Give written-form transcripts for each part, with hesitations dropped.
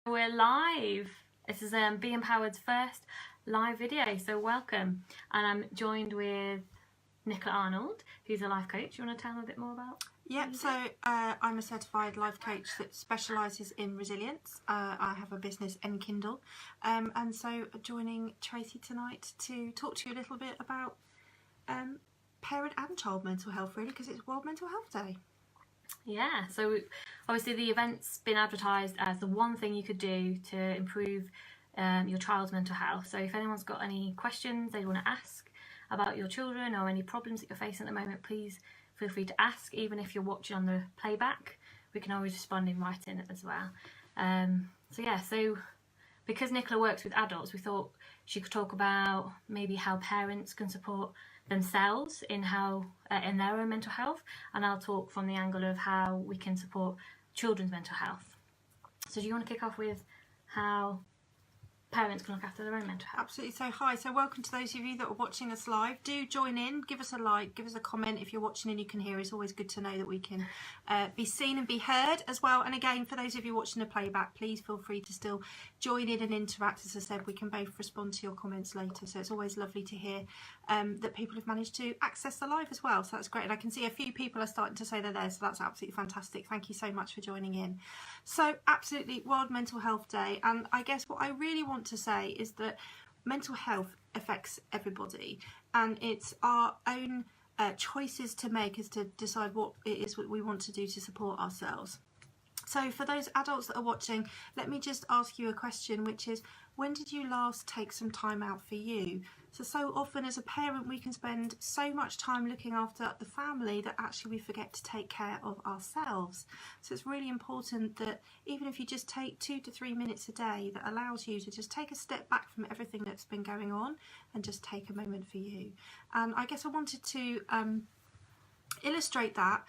We're live. This is Be Empowered's first live video, so welcome. And I'm joined with Nicola Arnold, who's a life coach. You want to tell them a bit more about? Yep, so I'm a certified life coach that specialises in resilience. I have a business, Kindle, and so joining Tracey tonight to talk to you a little bit about parent and child mental health, really, because it's World Mental Health Day. Yeah, so obviously the event's been advertised as the one thing you could do to improve your child's mental health. So if anyone's got any questions they want to ask about your children or any problems that you're facing at the moment, please feel free to ask. Even if you're watching on the playback, we can always respond in writing as well. So because Nicola works with adults, we thought she could talk about maybe how parents can support themselves in their own mental health, and I'll talk from the angle of how we can support children's mental health. So do you want to kick off with how parents can look after their own mental health? Absolutely. So hi, so welcome to those of you that are watching us live. Do join in, give us a like, give us a comment if you're watching and you can hear. It's always good to know that we can be seen and be heard as well. And again, for those of you watching the playback, please feel free to still join in and interact. As I said, we can both respond to your comments later, so it's always lovely to hear that people have managed to access the live as well, so that's great. And I can see a few people are starting to say they're there, so that's absolutely fantastic. Thank you so much for joining in. So absolutely, World Mental Health Day, and I guess what I really want to say is that mental health affects everybody, and it's our own choices to make as to decide what it is what we want to do to support ourselves. So for those adults that are watching, let me just ask you a question, which is, when did you last take some time out for you? So often as a parent, we can spend so much time looking after the family that actually we forget to take care of ourselves. So it's really important that even if you just take 2 to 3 minutes a day, that allows you to just take a step back from everything that's been going on and just take a moment for you. And I guess I wanted to illustrate that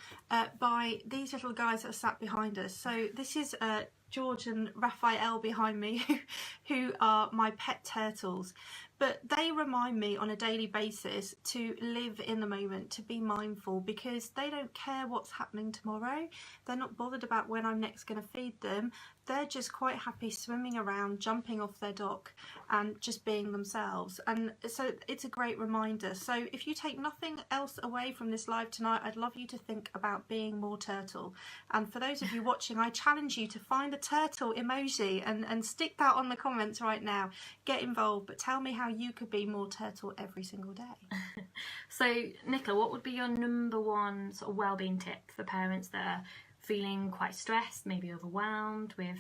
by these little guys that are sat behind us. So this is George and Raphael behind me, who are my pet turtles, but they remind me on a daily basis to live in the moment, to be mindful, because they don't care what's happening tomorrow. They're not bothered about when I'm next going to feed them. They're just quite happy swimming around, jumping off their dock and just being themselves. And so it's a great reminder. So if you take nothing else away from this live tonight, I'd love you to think about being more turtle. And for those of you watching, I challenge you to find a turtle emoji and stick that on the comments right now. Get involved, but tell me how you could be more turtle every single day. So Nicola, what would be your number one sort of wellbeing tip for parents that are feeling quite stressed, maybe overwhelmed with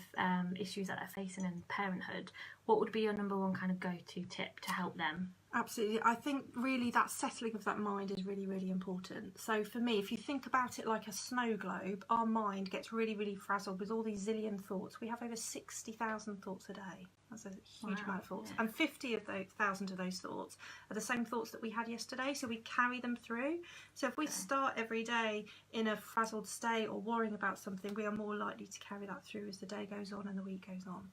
issues that they're facing in parenthood? What would be your number one kind of go-to tip to help them? Absolutely. I think really that settling of that mind is really, really important. So for me, if you think about it like a snow globe, our mind gets really, really frazzled with all these zillion thoughts. We have over 60,000 thoughts a day. That's a huge amount of thoughts. Yeah. And 50,000 of those thoughts are the same thoughts that we had yesterday, so we carry them through. So if we start every day in a frazzled state or worrying about something, we are more likely to carry that through as the day goes on and the week goes on.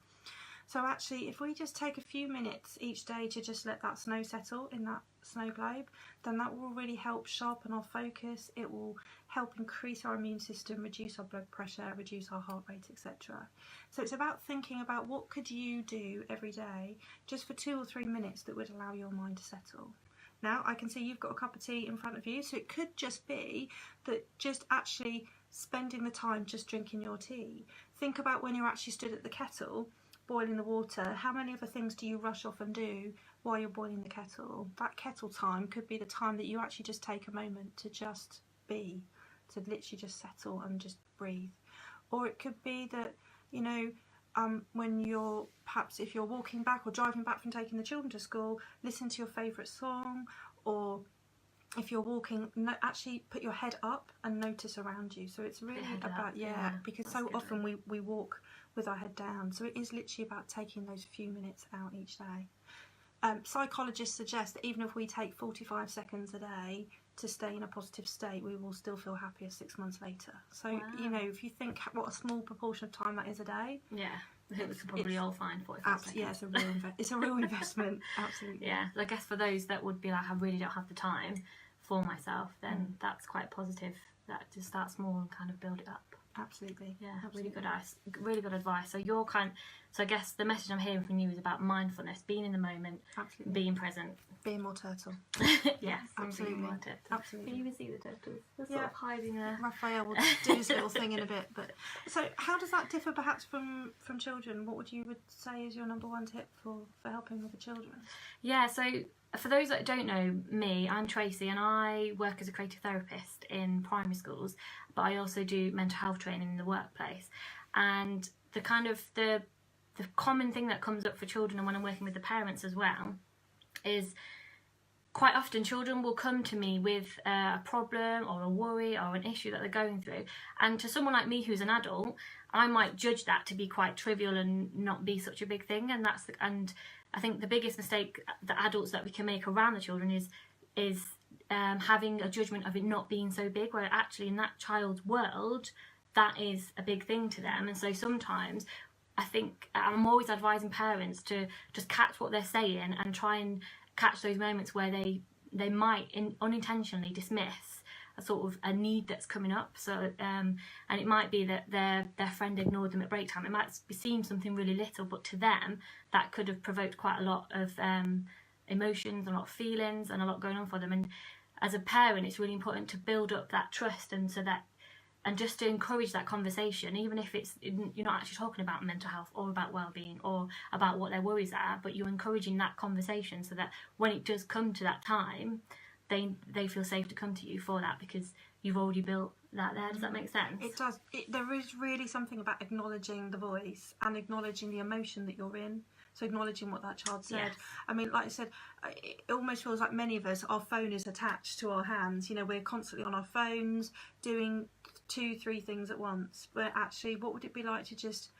So actually, if we just take a few minutes each day to just let that snow settle in that snow globe, then that will really help sharpen our focus. It will help increase our immune system, reduce our blood pressure, reduce our heart rate, etc. So it's about thinking about what could you do every day just for 2 or 3 minutes that would allow your mind to settle. Now, I can see you've got a cup of tea in front of you, so it could just be that just actually spending the time just drinking your tea. Think about when you're actually stood at the kettle boiling the water, how many other things do you rush off and do while you're boiling the kettle? That kettle time could be the time that you actually just take a moment to just be, to literally just settle and just breathe. Or it could be that, you know, when you're, perhaps if you're walking back or driving back from taking the children to school, listen to your favourite song, or if you're walking, actually put your head up and notice around you. So it's really about, because so often we walk with our head down. So it is literally about taking those few minutes out each day. Psychologists suggest that even if we take 45 seconds a day to stay in a positive state, we will still feel happier 6 months later. So, you know, if you think what a small proportion of time that is a day. Yeah, I think we could probably all find 45 seconds. Yeah, it's a real investment, absolutely. Yeah, I guess for those that would be like, I really don't have the time for myself, then that's quite positive, that to start small and kind of build it up. Absolutely. Yeah, absolutely. Really good advice. So you're So I guess the message I'm hearing from you is about mindfulness, being in the moment, Absolutely. being present. Being more turtle. Yes, absolutely. Being more turtle. Absolutely. Can you even see the turtles? They're sort of hiding there. Raphael will do his little thing in a bit. But so, how does that differ perhaps from children? What would you say is your number one tip for helping with the children? Yeah, so for those that don't know me, I'm Tracey, and I work as a creative therapist in primary schools, but I also do mental health training in the workplace. And the kind of the common thing that comes up for children, and when I'm working with the parents as well, is quite often children will come to me with a problem or a worry or an issue that they're going through, and to someone like me who's an adult, I might judge that to be quite trivial and not be such a big thing. And I think the biggest mistake the adults that we can make around the children is having a judgment of it not being so big, where actually in that child's world that is a big thing to them. And so sometimes I think I'm always advising parents to just catch what they're saying and try and catch those moments where they might unintentionally dismiss a sort of a need that's coming up. So and it might be that their friend ignored them at break time. It might seem something really little, but to them that could have provoked quite a lot of emotions, a lot of feelings, and a lot going on for them. And as a parent, it's really important to build up that trust, and just to encourage that conversation, even if you're not actually talking about mental health or about well-being or about what their worries are, but you're encouraging that conversation so that when it does come to that time, they feel safe to come to you for that, because you've already built that there. Does that make sense? It does. There is really something about acknowledging the voice and acknowledging the emotion that you're in. So acknowledging what that child said. Yes. I mean, like I said, it almost feels like many of us, our phone is attached to our hands. You know, we're constantly on our phones doing 2-3 things at once. But actually, what would it be like to just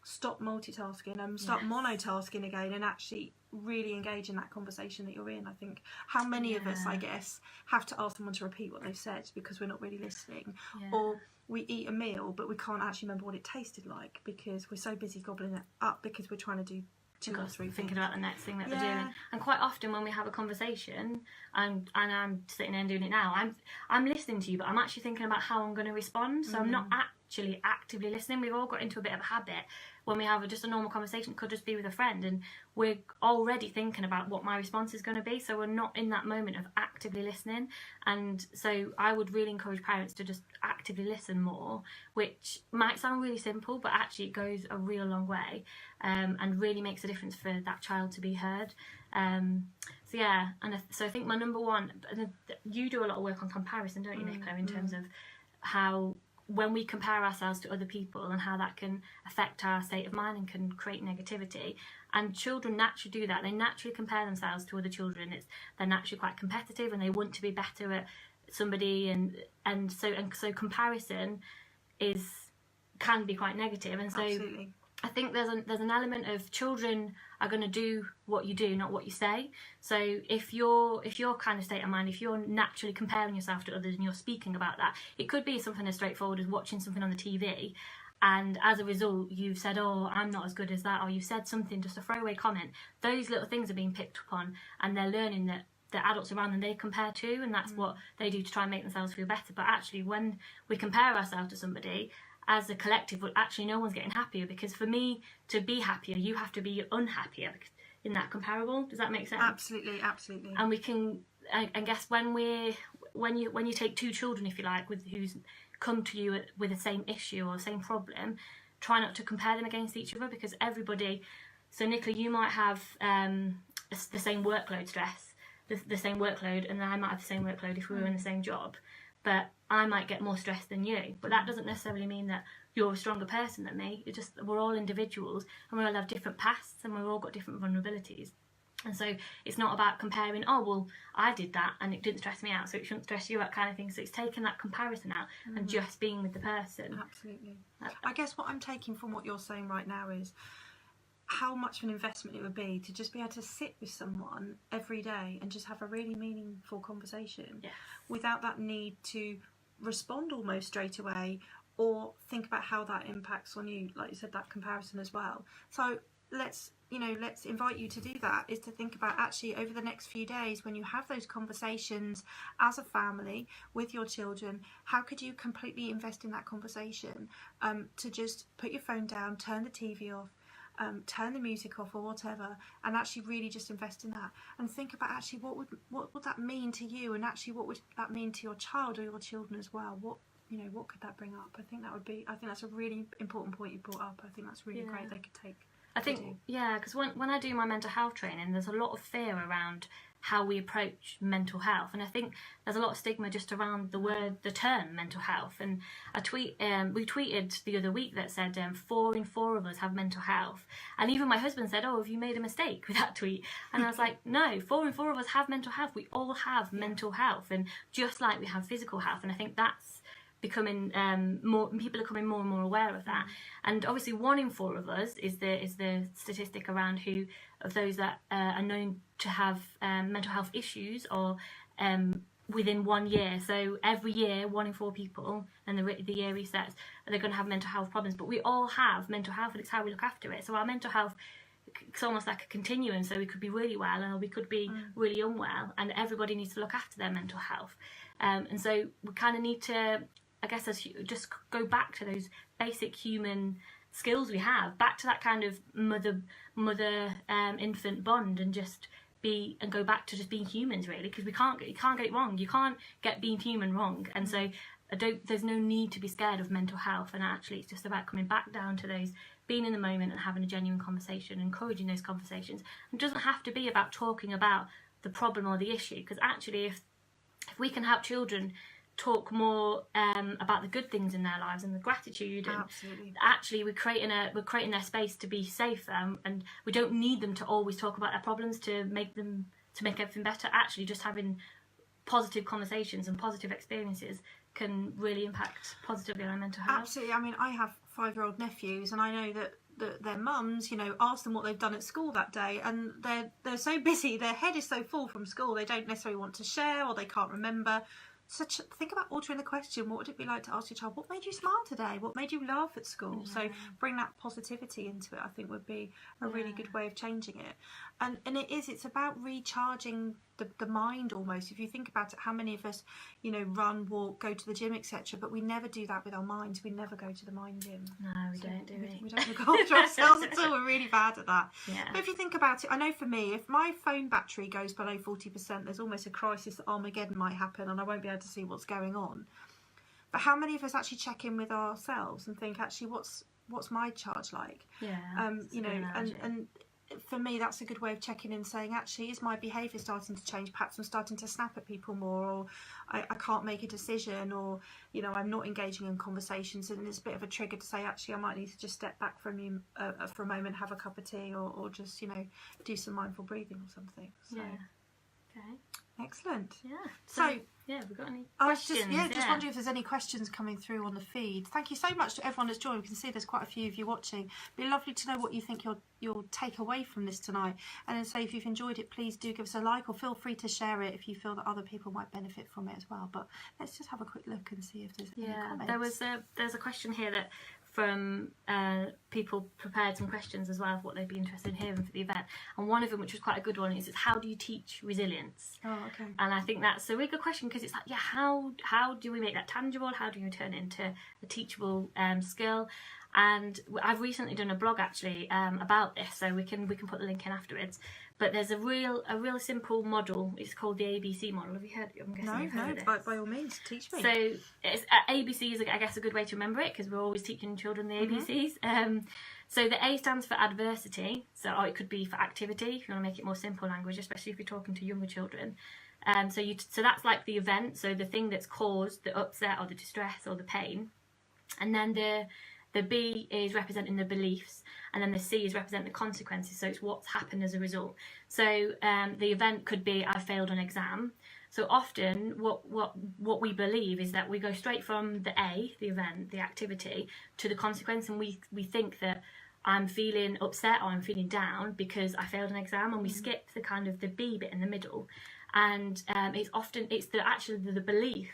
stop multitasking and start monotasking again, and actually really engage in that conversation that you're in? I think how many of us, I guess, have to ask someone to repeat what they've said because we're not really listening, or we eat a meal but we can't actually remember what it tasted like because we're so busy gobbling it up because we're trying to do 2 or 3 thinking things. about the next thing that we're doing. And quite often when we have a conversation, and I'm sitting there and doing it now, I'm listening to you, but I'm actually thinking about how I'm going to respond. So I'm not actually actively listening. We've all got into a bit of a habit when we have just a normal conversation. It could just be with a friend, and we're already thinking about what my response is going to be, so we're not in that moment of actively listening. And so I would really encourage parents to just actively listen more, which might sound really simple, but actually it goes a real long way, and really makes a difference for that child to be heard. So I think my number one, you do a lot of work on comparison, don't you, Nicola, in terms of how when we compare ourselves to other people and how that can affect our state of mind and can create negativity. And children naturally do that. They naturally compare themselves to other children. They're naturally quite competitive and they want to be better at somebody, and so comparison can be quite negative. And so Absolutely. I think there's an element of children are going to do what you do, not what you say. So if your kind of state of mind, if you're naturally comparing yourself to others and you're speaking about that, it could be something as straightforward as watching something on the TV, and as a result you've said, oh, I'm not as good as that, or you said something, just a throwaway comment. Those little things are being picked up on, and they're learning that the adults around them they compare to, and that's what they do to try and make themselves feel better. But actually when we compare ourselves to somebody, as a collective, actually no one's getting happier, because for me to be happier, you have to be unhappier in that comparable. Does that make sense? Absolutely. And we can, I guess, when you take 2 children, if you like, who's come to you with the same issue or the same problem, try not to compare them against each other, because everybody. So Nicola, you might have the same workload stress, the same workload, and I might have the same workload if we were in the same job. But I might get more stressed than you. But that doesn't necessarily mean that you're a stronger person than me. It's just we're all individuals and we all have different pasts and we've all got different vulnerabilities. And so it's not about comparing, oh, well, I did that and it didn't stress me out, so it shouldn't stress you out, kind of thing. So it's taking that comparison out and just being with the person. Absolutely. I guess what I'm taking from what you're saying right now is how much of an investment it would be to just be able to sit with someone every day and just have a really meaningful conversation without that need to respond almost straight away or think about how that impacts on you, like you said, that comparison as well. So let's invite you to do that, is to think about actually over the next few days when you have those conversations as a family with your children, how could you completely invest in that conversation, to just put your phone down, turn the TV off, turn the music off or whatever, and actually really just invest in that and think about actually what would that mean to you, and actually what would that mean to your child or your children as well. What could that bring up? I think that's a really important point you brought up. I think that's really great they could take. I think, because when I do my mental health training, there's a lot of fear around how we approach mental health, and I think there's a lot of stigma just around the term mental health. And we tweeted the other week that said 4 in 4 of us have mental health, and even my husband said, "Oh, have you made a mistake with that tweet?" And I was like, no, 4 in 4 of us have mental health. We all have mental health, and just like we have physical health. And I think that's becoming people are becoming more and more aware of that. And obviously 1 in 4 of us is the statistic around who of those that are known to have mental health issues or within 1 year. So every year 1 in 4 people, and the year resets, they're going to have mental health problems. But we all have mental health, and it's how we look after it. So our mental health, it's almost like a continuum. So we could be really well, and we could be really unwell, and everybody needs to look after their mental health. And so we kind of need to, I guess, just go back to those basic human skills we have, back to that kind of mother infant bond, and go back to just being humans, really, because you can't get it wrong. You can't get being human wrong. And so there's no need to be scared of mental health, and actually it's just about coming back down to those, being in the moment and having a genuine conversation, encouraging those conversations. It doesn't have to be about talking about the problem or the issue, because actually if we can help children talk more about the good things in their lives and the gratitude, and actually we're creating their space to be safe, and we don't need them to always talk about their problems to make everything better. Actually, just having positive conversations and positive experiences can really impact positively on our mental health. Absolutely. I mean, I have 5-year-old nephews, and I know that their mums, ask them what they've done at school that day, and they're so busy, their head is so full from school, they don't necessarily want to share, or they can't remember. Think about altering the question. What would it be like to ask your child, what made you smile today? What made you laugh at school? So bring that positivity into it, I think, would be a really good way of changing it. And it's about recharging the mind almost. If you think about it, how many of us, run, walk, go to the gym, etc. But we never do that with our minds. We never go to the mind gym. No, we don't, do we? We don't look after ourselves at all. We're really bad at that. Yeah. But if you think about it, I know for me, if my phone battery goes below 40%, there's almost a crisis that Armageddon might happen, and I won't be able to see what's going on. But how many of us actually check in with ourselves and think, actually, what's my charge like? Yeah. And for me, that's a good way of checking in, saying, actually, is my behaviour starting to change? Perhaps I'm starting to snap at people more, or I can't make a decision, or I'm not engaging in conversations, and it's a bit of a trigger to say, actually, I might need to just step back from you for a moment, have a cup of tea, or just do some mindful breathing or something. So. Yeah. Okay. Excellent. Yeah. So yeah, we've got any I was questions? just wondering if there's any questions coming through on the feed. Thank you so much to everyone that's joined. We can see there's quite a few of you watching. It'd be lovely to know what you think you'll take away from this tonight. And then say, if you've enjoyed it, please do give us a like, or feel free to share it if you feel that other people might benefit from it as well. But let's just have a quick look and see if there's any comments. There's a question here that from people prepared some questions as well of what they'd be interested in hearing for the event, and one of them, which was quite a good one, is how do you teach resilience? Oh, okay. And I think that's a really good question, because it's like, how do we make that tangible? How do you turn it into a teachable skill? And I've recently done a blog actually about this, so we can put the link in afterwards. But there's a real simple model. It's called the ABC model. Have you heard? I'm guessing you've heard of this. By all means, teach me. So ABC is, I guess, a good way to remember it, because we're always teaching children the ABCs. So the A stands for adversity. So it could be for activity, if you want to make it more simple language, especially if you're talking to younger children. So that's like the event, so the thing that's caused the upset or the distress or the pain. And then the B is representing the beliefs, and then the C is representing the consequences, so it's what's happened as a result. So the event could be, I failed an exam. So often what we believe is that we go straight from the A, the event, the activity, to the consequence, and we think that I'm feeling upset or I'm feeling down because I failed an exam, and we skip the kind of the B bit in the middle. And it's the belief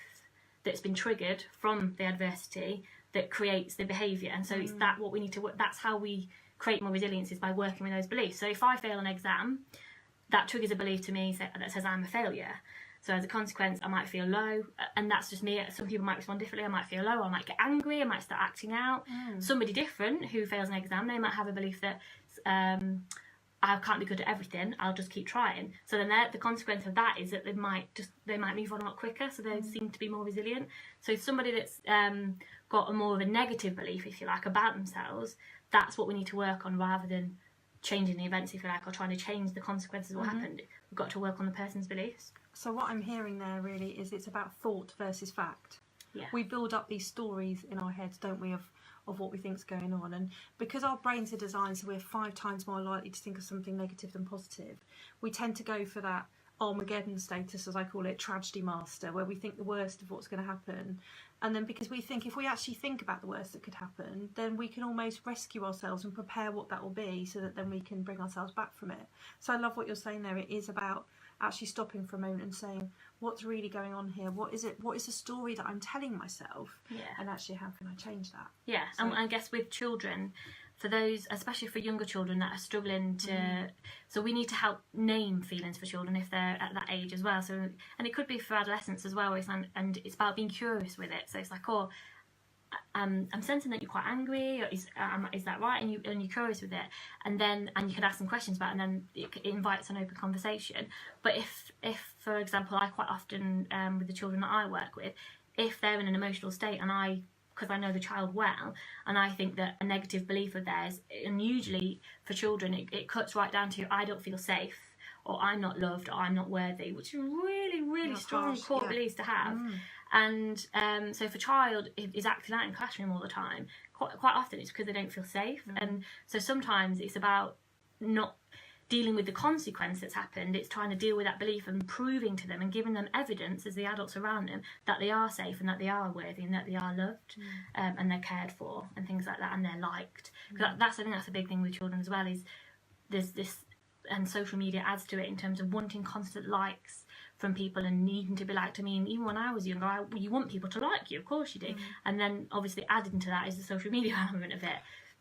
that's been triggered from the adversity that creates the behaviour. And so it's that what we need to work. That's how we create more resilience, is by working with those beliefs. So if I fail an exam, that triggers a belief to me that says I'm a failure. So as a consequence, I might feel low, and that's just me. Some people might respond differently. I might feel low, I might get angry, I might start acting out. Somebody different who fails an exam, they might have a belief that I can't be good at everything, I'll just keep trying. So then the consequence of that is that they might move on a lot quicker, so they seem to be more resilient. So somebody that's got a more of a negative belief, if you like, about themselves, that's what we need to work on, rather than changing the events, if you like, or trying to change the consequences of what happened. We've got to work on the person's beliefs. So what I'm hearing there really is it's about thought versus fact. Yeah. We build up these stories in our heads, don't we, of what we think's going on, and because our brains are designed so we're 5 times more likely to think of something negative than positive, we tend to go for that Armageddon status, as I call it, tragedy master, where we think the worst of what's going to happen. And then because we think if we actually think about the worst that could happen, then we can almost rescue ourselves and prepare what that will be, so that then we can bring ourselves back from it. So I love what you're saying there. It is about actually stopping for a moment and saying, what's really going on here? What is the story that I'm telling myself? Yeah. And actually, how can I change that? Yeah. So, and I guess with children, for those, especially for younger children that are struggling to, so we need to help name feelings for children if they're at that age as well. So, and it could be for adolescents as well, and it's about being curious with it. So it's like, oh, I'm sensing that you're quite angry, or is that right? And you're curious with it, and you can ask some questions about it, and then it invites an open conversation. But if for example, I quite often with the children that I work with, if they're in an emotional state, and because I know the child well, and I think that a negative belief of theirs, and usually for children it cuts right down to, I don't feel safe, or I'm not loved, or I'm not worthy, which is really strong core beliefs to have. And so if a child is acting out in the classroom all the time, quite often it's because they don't feel safe. And so sometimes it's about not dealing with the consequence that's happened. It's trying to deal with that belief and proving to them and giving them evidence as the adults around them that they are safe and that they are worthy and that they are loved and they're cared for and things like that, and they're liked. I think that's a big thing with children as well, is there's this, and social media adds to it in terms of wanting constant likes from people and needing to be liked. I mean, even when I was younger, you want people to like you, of course you do. And then obviously added into that is the social media element of it.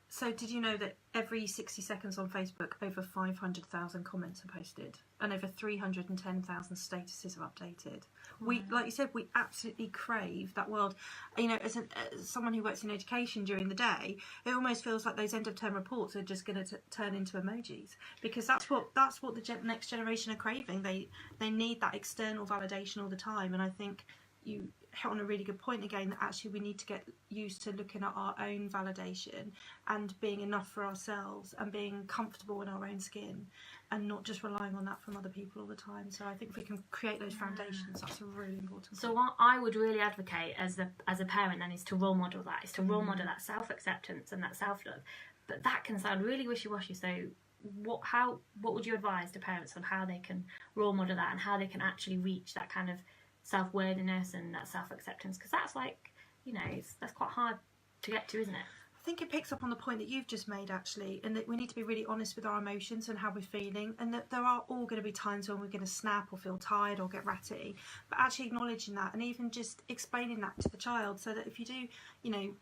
So did you know that every 60 seconds on Facebook, over 500,000 comments are posted and over 310,000 statuses are updated? Wow. We, like you said, we absolutely crave that world. You know, as someone who works in education during the day, it almost feels like those end of term reports are just going to turn into emojis, because that's what the next generation are craving. They need that external validation all the time, and I think you hit on a really good point again, that actually we need to get used to looking at our own validation and being enough for ourselves and being comfortable in our own skin and not just relying on that from other people all the time. So I think if we can create those foundations, that's a really important point. So what I would really advocate as a parent then is to role model that, model that self-acceptance and that self-love. But that can sound really wishy-washy, so what would you advise to parents on how they can role model that and how they can actually reach that kind of self-worthiness and that self-acceptance? Because that's like, you know, that's quite hard to get to, isn't it? I think it picks up on the point that you've just made, actually, and that we need to be really honest with our emotions and how we're feeling, and that there are all going to be times when we're going to snap or feel tired or get ratty, but actually acknowledging that and even just explaining that to the child, so that if you do, you know,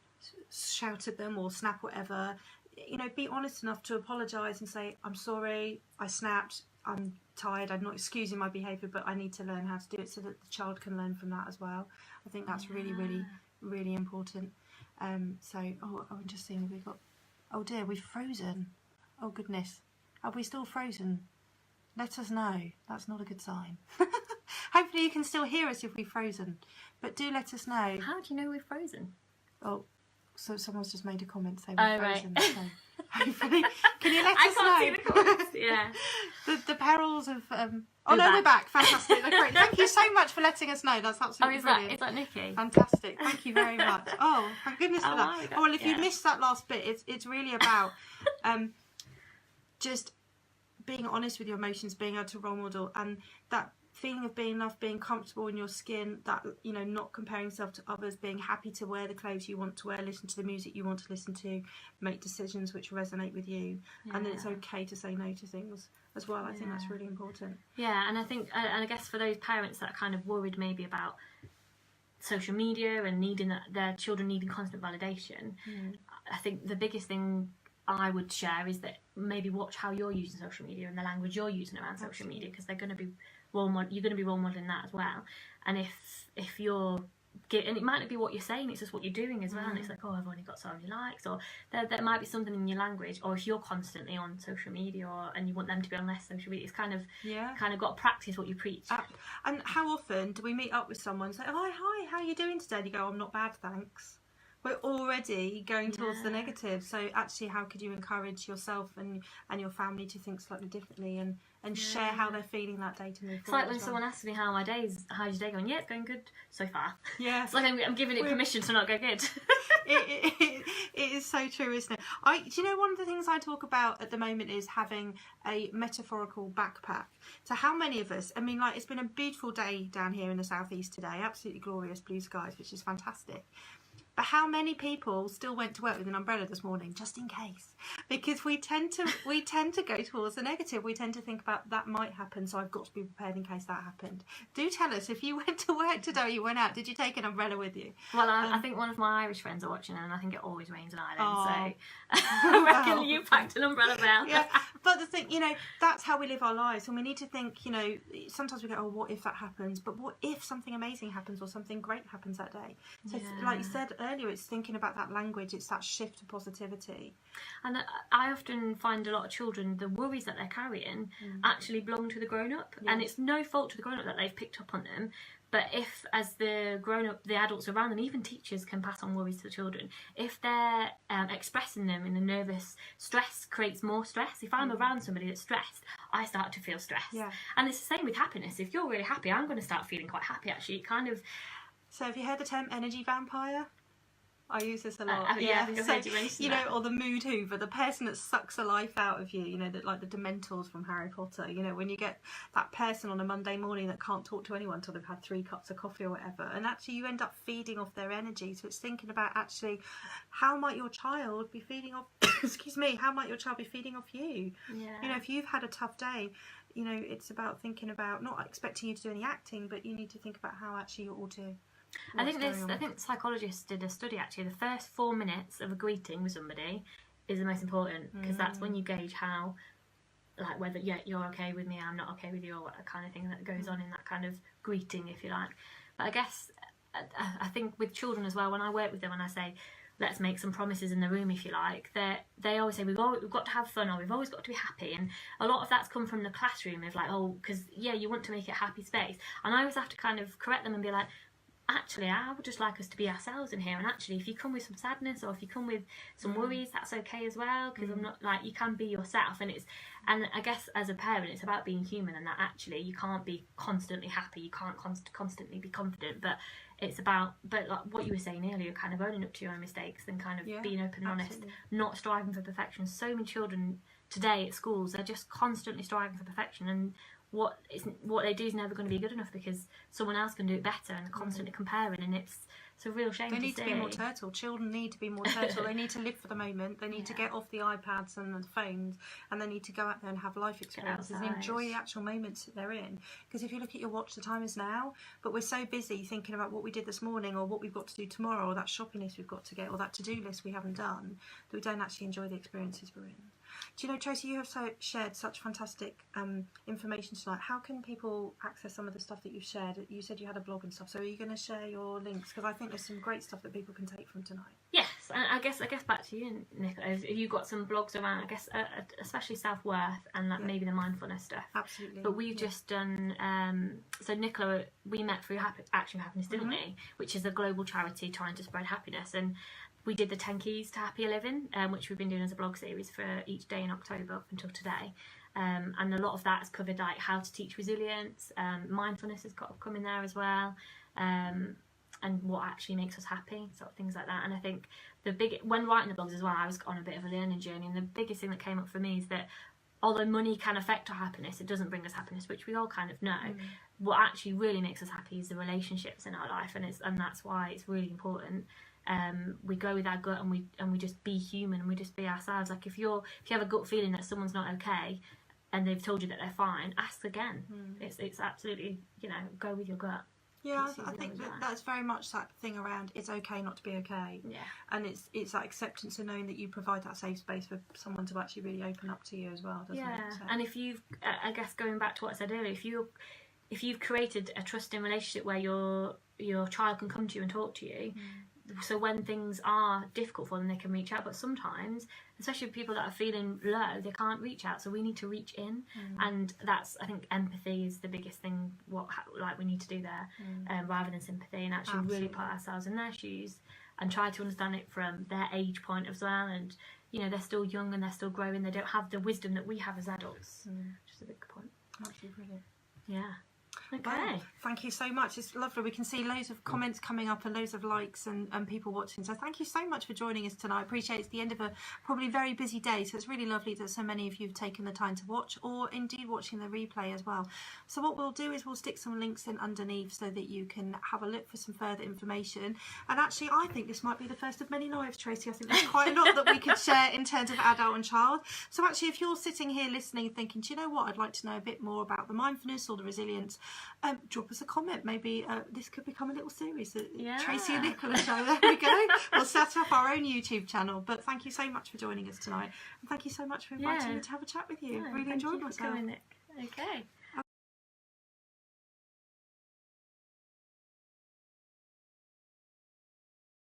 shout at them or snap, whatever, you know, be honest enough to apologise and say, I'm sorry, I snapped, I'm tired, I'm not excusing my behaviour, but I need to learn how to do it, so that the child can learn from that as well. I think that's really important. I'm just seeing if we've got, oh dear, we've frozen. Oh goodness, have we still frozen? Let us know. That's not a good sign. Hopefully you can still hear us if we've frozen, but do let us know. How do you know we've frozen? Oh, so someone's just made a comment saying we've frozen. Right. So hopefully, can you let us know? I can't see the comments. Yeah. the perils of. Oh no, we're back. Fantastic. Great. Thank you so much for letting us know. That's absolutely brilliant. Is that Nikki? Fantastic. Thank you very much. Oh, thank goodness for that. God. Oh, well, if you missed that last bit, it's really about just being honest with your emotions, being able to role model, and that feeling of being loved, being comfortable in your skin, that, you know, not comparing yourself to others, being happy to wear the clothes you want to wear, listen to the music you want to listen to, make decisions which resonate with you, and then it's okay to say no to things as well. I think that's really important. Yeah, and I think, and I guess for those parents that are kind of worried maybe about social media and needing their children needing constant validation, I think the biggest thing I would share is that maybe watch how you're using social media and the language you're using around social media, because they're going to be you're going to be role modeling that as well. And if you're and it might not be what you're saying, it's just what you're doing as well. And it's like, oh, I've only got so many likes, or there might be something in your language, or if you're constantly on social media, and you want them to be on less social media, it's kind of got to practice what you preach. And how often do we meet up with someone and say, oh, hi, how are you doing today? And you go, I'm not bad, thanks. We're already going towards the negative. So actually, how could you encourage yourself and your family to think slightly differently and share how they're feeling that day to move forward? It's like when someone asks me how my day is, how's your day going? Yeah, it's going good so far. Yeah. It's like I'm giving it permission to not go good. It is so true, isn't it? Do you know, one of the things I talk about at the moment is having a metaphorical backpack. So how many of us, I mean, like, it's been a beautiful day down here in the southeast today, absolutely glorious blue skies, which is fantastic. But how many people still went to work with an umbrella this morning, just in case? Because we tend to go towards the negative. We tend to think about that might happen, so I've got to be prepared in case that happened. Do tell us, if you went to work today, you went out, did you take an umbrella with you? Well, I think one of my Irish friends are watching, and I think it always rains in Ireland, so I reckon you packed an umbrella down. Yeah, but the thing, that's how we live our lives, and we need to think, sometimes we go, oh, what if that happens? But what if something amazing happens or something great happens that day? So like you said earlier, it's thinking about that language, it's that shift to positivity. And I often find a lot of children, the worries that they're carrying actually belong to the grown-up, and it's no fault to the grown-up that they've picked up on them. But if, as the grown-up, the adults around them, even teachers can pass on worries to the children, if they're expressing them in a nervous, stress creates more stress. If I'm around somebody that's stressed, I start to feel stressed. Yeah. And it's the same with happiness. If you're really happy, I'm going to start feeling quite happy, actually. It kind of... So have you heard the term energy vampire? I use this a lot. I think I've heard you mention that. Or the mood hoover, the person that sucks the life out of you, that, like the Dementors from Harry Potter, when you get that person on a Monday morning that can't talk to anyone until they've had 3 cups of coffee or whatever, and actually you end up feeding off their energy. So it's thinking about, actually, how might your child be feeding off, how might your child be feeding off you? Yeah. If you've had a tough day, it's about thinking about, not expecting you to do any acting, but you need to think about how actually you ought to... I think psychologists did a study, actually. The first 4 minutes of a greeting with somebody is the most important, because that's when you gauge how, like, whether you're okay with me, I'm not okay with you, or what kind of thing that goes on in that kind of greeting, if you like. But I guess I think with children as well, when I work with them and I say, let's make some promises in the room, if you like, they always say we've got to have fun, or we've always got to be happy. And a lot of that's come from the classroom of, like, oh, because you want to make it a happy space. And I always have to kind of correct them and be like, actually, I would just like us to be ourselves in here, and actually if you come with some sadness, or if you come with some worries, that's okay as well, because I'm not, like, you can be yourself. And I guess as a parent, it's about being human, and that actually you can't be constantly happy, you can't constantly be confident, but it's about, like what you were saying earlier, kind of owning up to your own mistakes and kind of being open and honest, not striving for perfection. So many children today at schools, they're just constantly striving for perfection, and what they do is never going to be good enough, because someone else can do it better, and they're constantly comparing, and it's a real shame. They need to be more turtle. Children need to be more turtle. They need to live for the moment. They need to get off the iPads and the phones, and they need to go out there and have life experiences and enjoy the actual moments that they're in. Because if you look at your watch, the time is now, but we're so busy thinking about what we did this morning, or what we've got to do tomorrow, or that shopping list we've got to get, or that to-do list we haven't done, that we don't actually enjoy the experiences we're in. Do you know, Tracey, you have shared such fantastic information tonight. How can people access some of the stuff that you've shared? You said you had a blog and stuff, so are you going to share your links? Because I think there's some great stuff that people can take from tonight. Yes, and I guess back to you, Nicola. Have you got some blogs around, I guess, especially self-worth and maybe the mindfulness stuff? Absolutely. But we've just done, so Nicola, we met through Action Happiness, didn't we? Which is a global charity trying to spread happiness. And we did the 10 Keys to Happier Living, which we've been doing as a blog series for each day in October up until today. And a lot of that has covered, like, how to teach resilience, mindfulness has come in there as well, and what actually makes us happy, sort of things like that. And I think when writing the blogs as well, I was on a bit of a learning journey, and the biggest thing that came up for me is that although money can affect our happiness, it doesn't bring us happiness, which we all kind of know. What actually really makes us happy is the relationships in our life, and that's why it's really important. We go with our gut, and we just be human, and we just be ourselves. Like, if you have a gut feeling that someone's not okay, and they've told you that they're fine, ask again. It's absolutely, go with your gut. Yeah, I think that's very much that thing around it's okay not to be okay. Yeah. And it's that acceptance of knowing that you provide that safe space for someone to actually really open up to you as well, doesn't it? So. And if you've, I guess going back to what I said earlier, if if you've created a trusting relationship where your child can come to you and talk to you, so when things are difficult for them, they can reach out. But sometimes, especially people that are feeling low, they can't reach out, so we need to reach in. And that's, I think, empathy is the biggest thing like we need to do there, rather than sympathy, and actually really put ourselves in their shoes and try to understand it from their age point as well. And you know, they're still young and they're still growing, they don't have the wisdom that we have as adults, which is a big point. Absolutely brilliant. Yeah. Okay. Well, thank you so much. It's lovely. We can see loads of comments coming up and loads of likes and people watching. So thank you so much for joining us tonight. I appreciate it's the end of a probably very busy day. So it's really lovely that so many of you have taken the time to watch, or indeed watching the replay as well. So what we'll do is we'll stick some links in underneath so that you can have a look for some further information. And actually, I think this might be the first of many lives, Tracey. I think there's quite a lot that we could share in terms of adult and child. So actually, if you're sitting here listening thinking, do you know what, I'd like to know a bit more about the mindfulness or the resilience, drop us a comment. Maybe this could become a little series, Tracey and Nicola show. There we go. We'll set up our own YouTube channel. But thank you so much for joining us tonight, and thank you so much for inviting me to have a chat with you. Really enjoyed myself. Okay.